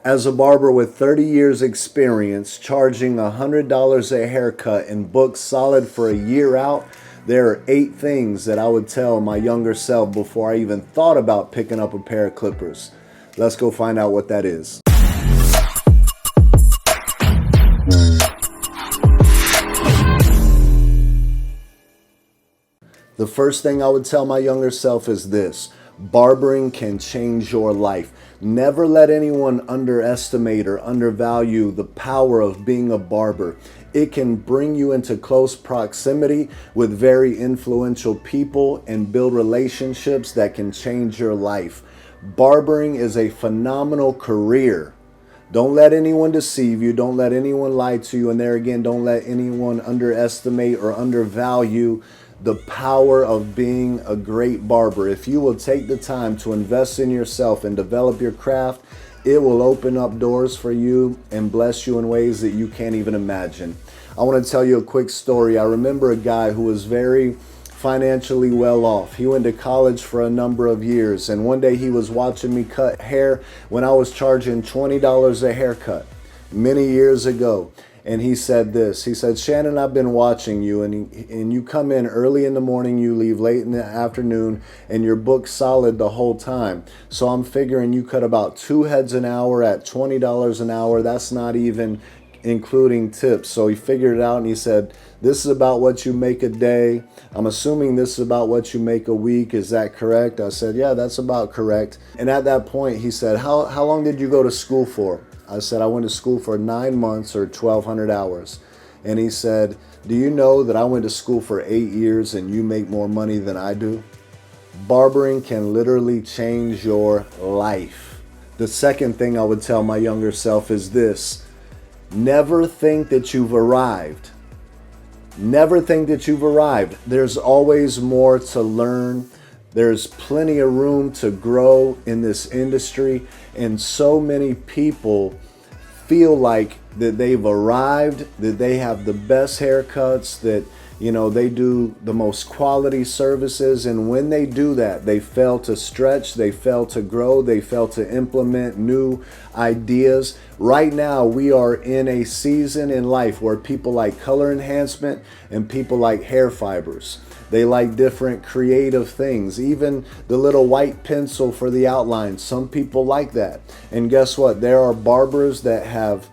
As a barber with 30 years experience, charging $100 a haircut and booked solid for a year out, there are 8 things that I would tell my younger self before I even thought about picking up a pair of clippers. Let's go find out what that is. The first thing I would tell my younger self is this: barbering can change your life. Never let anyone underestimate or undervalue the power of being a barber. It can bring you into close proximity with very influential people and build relationships that can change your life. Barbering is a phenomenal career. Don't let anyone deceive you. Don't let anyone lie to you. And there again, don't let anyone underestimate or undervalue the power of being a great barber. If you will take the time to invest in yourself and develop your craft, it will open up doors for you and bless you in ways that you can't even imagine. I want to tell you a quick story. I remember a guy who was very financially well off. He went to college for a number of years, and one day he was watching me cut hair when I was charging $20 a haircut many years ago. And he said this, he said, "Shannon, I've been watching you, and you come in early in the morning, you leave late in the afternoon, and you're booked solid the whole time. So I'm figuring you cut about 2 heads an hour at $20 an hour. That's not even including tips." So he figured it out, and he said, "This is about what you make a day. I'm assuming this is about what you make a week. Is that correct?" I said, "Yeah, that's about correct." And at that point, he said, how long did you go to school for?" I said, "I went to school for 9 months or 1,200 hours. And he said, "Do you know that I went to school for 8 years and you make more money than I do?" Barbering can literally change your life. The second thing I would tell my younger self is this: never think that you've arrived. Never think that you've arrived. There's always more to learn. There's plenty of room to grow in this industry, and so many people feel like that they've arrived, that they have the best haircuts, that they do the most quality services, and when they do that, they fail to stretch, they fail to grow, they fail to implement new ideas. Right now, we are in a season in life where people like color enhancement and people like hair fibers. They like different creative things, even the little white pencil for the outline. Some people like that. And guess what? There are barbers that have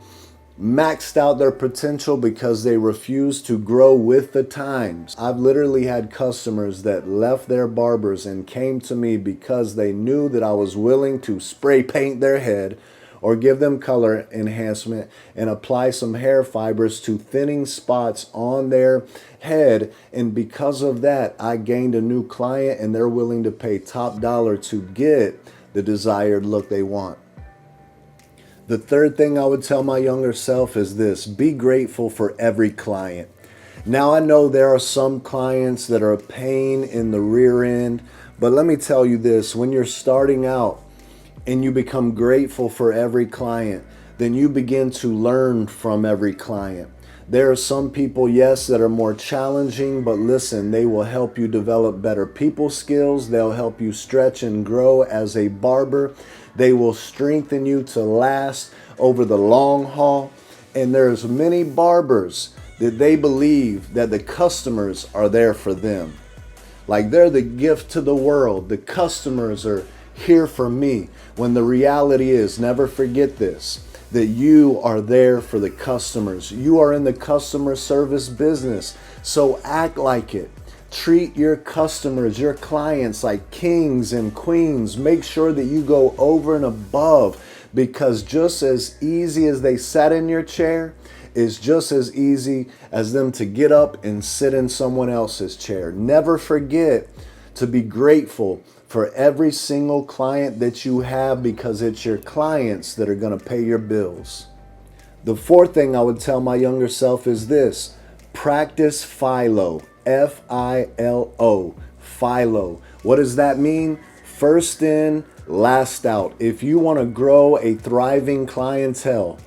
maxed out their potential because they refuse to grow with the times. I've literally had customers that left their barbers and came to me because they knew that I was willing to spray paint their head or give them color enhancement and apply some hair fibers to thinning spots on their head. And because of that, I gained a new client, and they're willing to pay top dollar to get the desired look they want. The third thing I would tell my younger self is this: be grateful for every client. Now, I know there are some clients that are a pain in the rear end, but let me tell you this: when you're starting out and you become grateful for every client, then you begin to learn from every client. There are some people, yes, that are more challenging, but listen, they will help you develop better people skills. They'll help you stretch and grow as a barber. They will strengthen you to last over the long haul. And there's many barbers that they believe that the customers are there for them. Like they're the gift to the world. The customers are here for me. When the reality is, never forget this, that you are there for the customers. You are in the customer service business, so act like it. Treat your customers, your clients, like kings and queens. Make sure that you go over and above, because just as easy as they sat in your chair is just as easy as them to get up and sit in someone else's chair. Never forget to be grateful for every single client that you have, because it's your clients that are going to pay your bills. The fourth thing I would tell my younger self is this: practice F.I.L.O. F-I-L-O. F.I.L.O. What does that mean? First in, last out. If you want to grow a thriving clientele,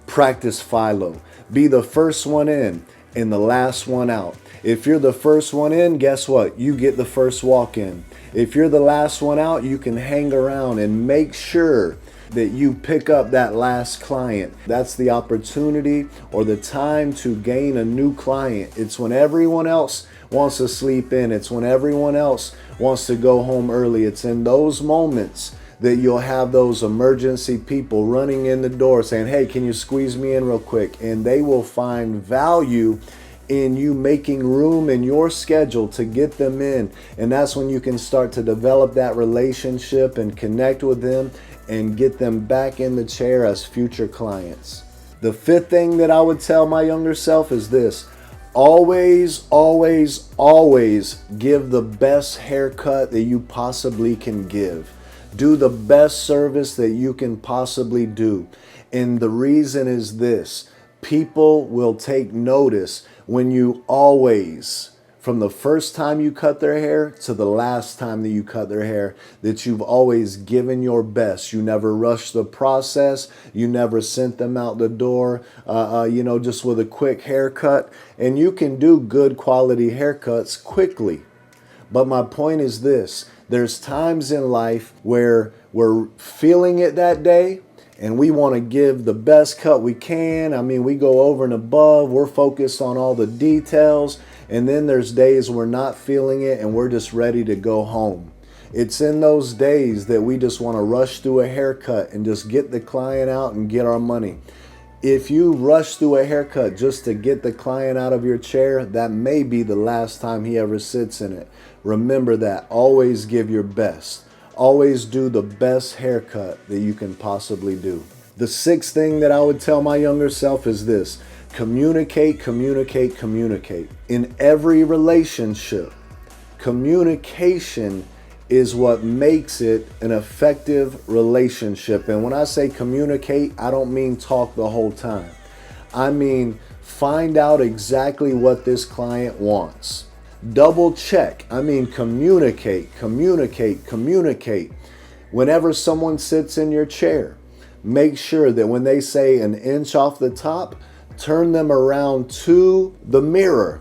practice F.I.L.O. Be the first one in and the last one out. If you're the first one in, guess what? You get the first walk in. If you're the last one out, you can hang around, and make sure that you pick up that last client. That's the opportunity or the time to gain a new client. It's when everyone else wants to sleep in. It's when everyone else wants to go home early. It's in those moments that you'll have those emergency people running in the door saying, hey, can you squeeze me in real quick? And they will find value in you making room in your schedule to get them in. And that's when you can start to develop that relationship and connect with them and get them back in the chair as future clients. The fifth thing that I would tell my younger self is this: always, always, always give the best haircut that you possibly can give. Do the best service that you can possibly do. And the reason is this: people will take notice when you always, from the first time you cut their hair to the last time that you cut their hair, that you've always given your best. You never rushed the process. You never sent them out the door, just with a quick haircut. And you can do good quality haircuts quickly. But my point is this: there's times in life where we're feeling it that day and we want to give the best cut we can. I mean, we go over and above. We're focused on all the details. And then there's days we're not feeling it and we're just ready to go home. It's in those days that we just want to rush through a haircut and just get the client out and get our money. If you rush through a haircut just to get the client out of your chair, that may be the last time he ever sits in it. Remember that. Always give your best. Always do the best haircut that you can possibly do. The sixth thing that I would tell my younger self is this: communicate, communicate, communicate. In every relationship, communication is what makes it an effective relationship. And when I say communicate, I don't mean talk the whole time. I mean find out exactly what this client wants. Double check. I mean communicate, communicate, communicate. Whenever someone sits in your chair, make sure that when they say an inch off the top, turn them around to the mirror.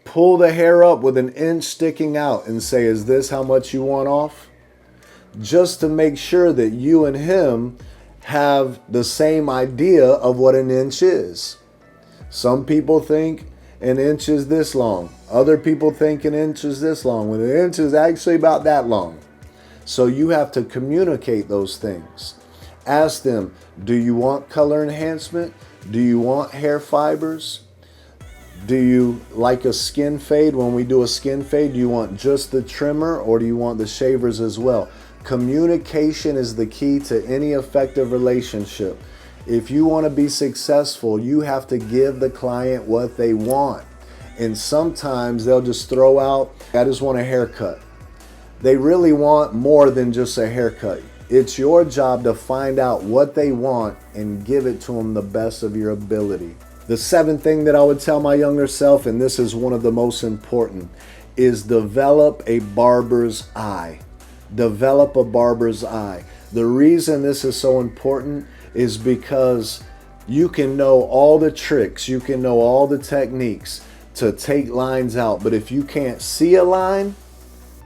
Pull the hair up with an inch sticking out and say, is this how much you want off? Just to make sure that you and him have the same idea of what an inch is. Some people think an inch is this long. Other people think an inch is this long, when an inch is actually about that long. So you have to communicate those things. Ask them, do you want color enhancement? Do you want hair fibers? Do you like a skin fade? When we do a skin fade, do you want just the trimmer or do you want the shavers as well? Communication is the key to any effective relationship. If you want to be successful, you have to give the client what they want. And sometimes they'll just throw out, I just want a haircut. They really want more than just a haircut. It's your job to find out what they want and give it to them the best of your ability. The seventh thing that I would tell my younger self, and this is one of the most important, is develop a barber's eye. Develop a barber's eye. The reason this is so important is because you can know all the tricks, you can know all the techniques to take lines out, but if you can't see a line,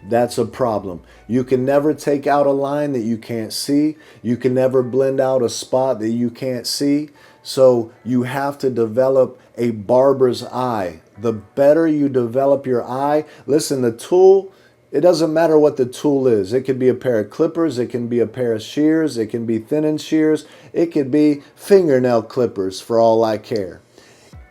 that's a problem. You can never take out a line that you can't see. You can never blend out a spot that you can't see. So you have to develop a barber's eye. The better you develop your eye, listen, the tool, it doesn't matter what the tool is. It could be a pair of clippers. It can be a pair of shears. It can be thinning shears. It could be fingernail clippers for all I care.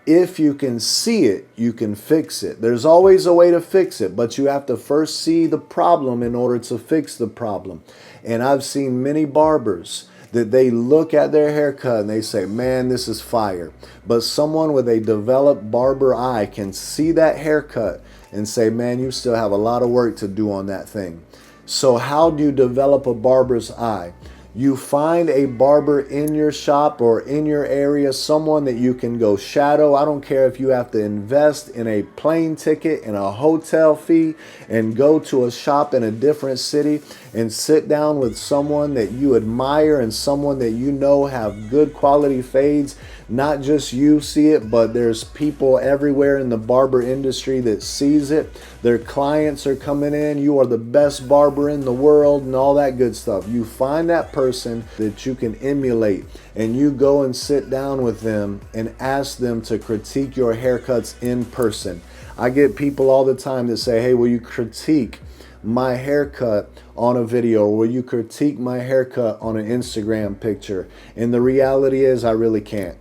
If you can see it, you can fix it. There's always a way to fix it, but you have to first see the problem in order to fix the problem. And I've seen many barbers that they look at their haircut and they say, man, this is fire. But someone with a developed barber eye can see that haircut and say, man, you still have a lot of work to do on that thing. So how do you develop a barber's eye? You find a barber in your shop or in your area, someone that you can go shadow. I don't care if you have to invest in a plane ticket and a hotel fee and go to a shop in a different city and sit down with someone that you admire and someone that you know have good quality fades. Not just you see it, but there's people everywhere in the barber industry that sees it. Their clients are coming in. You are the best barber in the world and all that good stuff. You find that person that you can emulate and you go and sit down with them and ask them to critique your haircuts in person. I get people all the time that say, hey, will you critique my haircut on a video, or will you critique my haircut on an Instagram picture? And the reality is I really can't.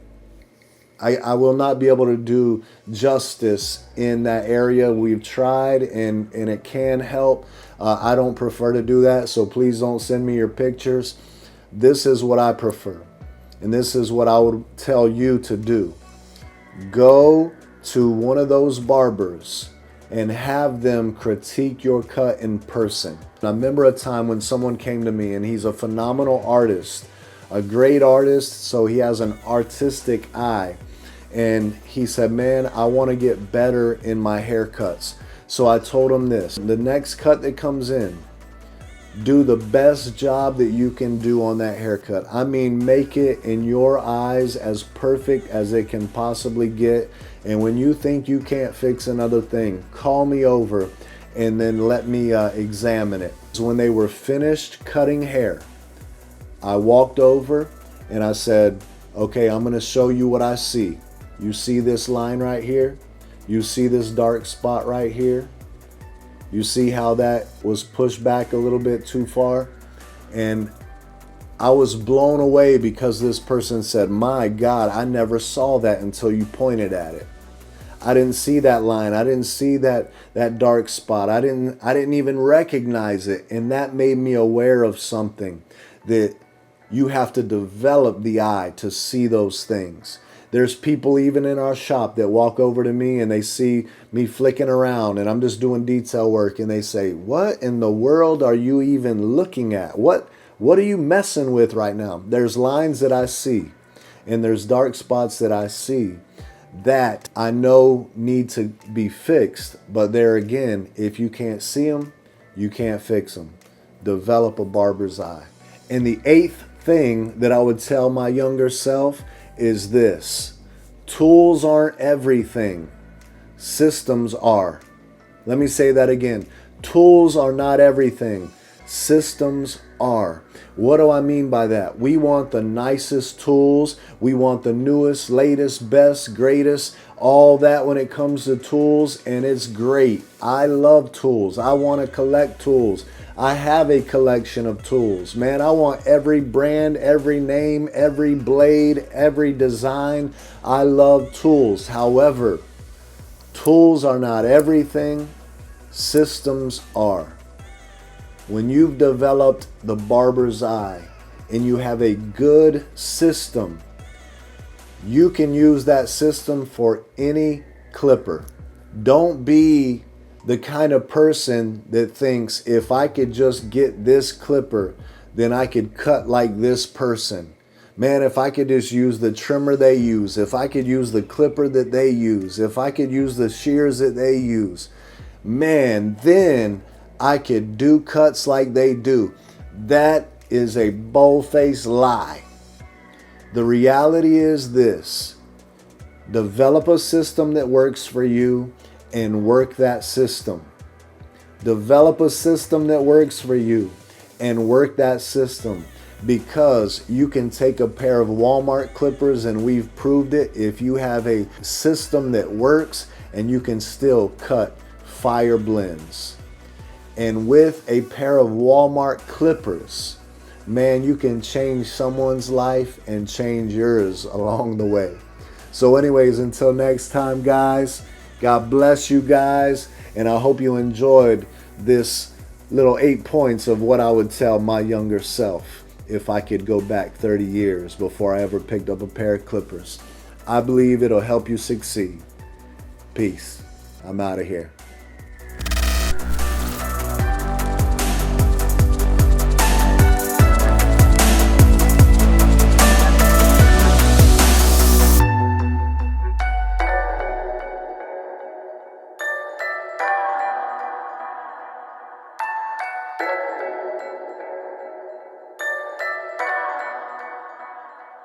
I will not be able to do justice in that area. We've tried and it can help. I don't prefer to do that, so please don't send me your pictures. This is what I prefer, and this is what I would tell you to do. Go to one of those barbers and have them critique your cut in person. I remember a time when someone came to me, and he's a phenomenal artist, a great artist, so he has an artistic eye. And he said, man, I want to get better in my haircuts. So I told him this: the next cut that comes in, do the best job that you can do on that haircut. I mean, make it in your eyes as perfect as it can possibly get. And when you think you can't fix another thing, call me over and then let me examine it. So when they were finished cutting hair, I walked over and I said, okay, I'm going to show you what I see. You see this line right here? You see this dark spot right here? You see how that was pushed back a little bit too far? And I was blown away because this person said, my God, I never saw that until you pointed at it. I didn't see that line. I didn't see that dark spot. I didn't even recognize it. And that made me aware of something, that you have to develop the eye to see those things. There's people even in our shop that walk over to me and they see me flicking around and I'm just doing detail work, and they say, what in the world are you even looking at? What are you messing with right now? There's lines that I see and there's dark spots that I see that I know need to be fixed. But there again, if you can't see them, you can't fix them. Develop a barber's eye. And the eighth thing that I would tell my younger self is this: tools aren't everything. Systems are. Let me say that again. Tools are not everything. Systems are. What do I mean by that? We want the nicest tools. We want the newest, latest, best, greatest, all that when it comes to tools, and it's great. I love tools. I want to collect tools. I have a collection of tools. Man, I want every brand, every name, every blade, every design. I love tools. However, tools are not everything. Systems are. When you've developed the barber's eye and you have a good system, you can use that system for any clipper. Don't be the kind of person that thinks, if I could just get this clipper, then I could cut like this person. Man, if I could just use the trimmer they use, if I could use the clipper that they use, if I could use the shears that they use, man, then I could do cuts like they do. That is a bold-faced lie. The reality is this: develop a system that works for you and work that system. Develop a system that works for you and work that system, because you can take a pair of Walmart clippers, and we've proved it, if you have a system that works, and you can still cut fire blends. And with a pair of Walmart clippers, man, you can change someone's life and change yours along the way. So anyways, until next time, guys, God bless you guys, and I hope you enjoyed this little 8 points of what I would tell my younger self if I could go back 30 years before I ever picked up a pair of clippers. I believe it'll help you succeed. Peace. I'm out of here.